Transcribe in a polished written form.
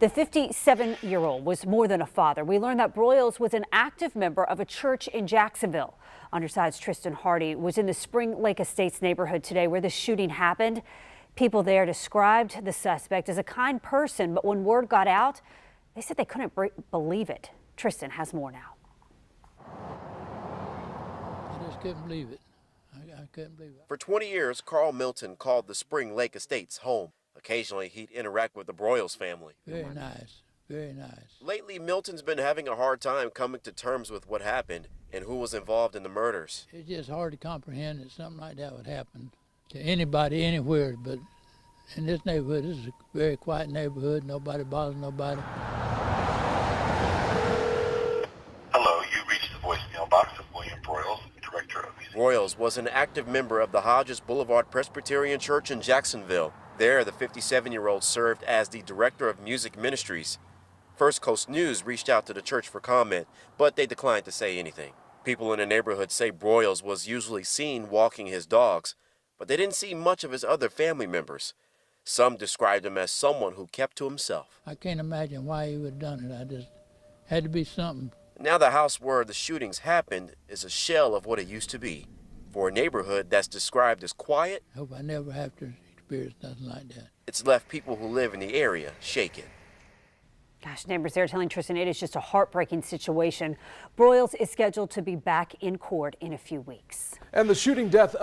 The 57-year-old was more than a father. We learned that Broyles was an active member of a church in Jacksonville. Underside's Tristan Hardy was in the Spring Lake Estates neighborhood today where the shooting happened. People there described the suspect as a kind person, but when word got out, they said they couldn't believe it. Tristan has more now. I just couldn't believe it. I couldn't believe it. For 20 years, Carl Milton called the Spring Lake Estates home. Occasionally, he'd interact with the Broyles family. Very nice, very nice. Lately, Milton's been having a hard time coming to terms with what happened and who was involved in the murders. It's just hard to comprehend that something like that would happen to anybody, anywhere, but in this neighborhood, this is a very quiet neighborhood. Nobody bothers nobody. Hello, you reached the voicemail box of William Broyles, Director of Music. Broyles was an active member of the Hodges Boulevard Presbyterian Church in Jacksonville. There, the 57-year-old served as the Director of Music Ministries. First Coast News reached out to the church for comment, but they declined to say anything. People in the neighborhood say Broyles was usually seen walking his dogs, but they didn't see much of his other family members. Some described him as someone who kept to himself. I can't imagine why he would have done it. I just had to be something. Now the house where the shootings happened is a shell of what it used to be. For a neighborhood that's described as quiet, I hope I never have to experience nothing like that. it's left people who live in the area shaken. Gosh, neighbors there telling Tristan it is just a heartbreaking situation. Broyles is scheduled to be back in court in a few weeks. And the shooting death of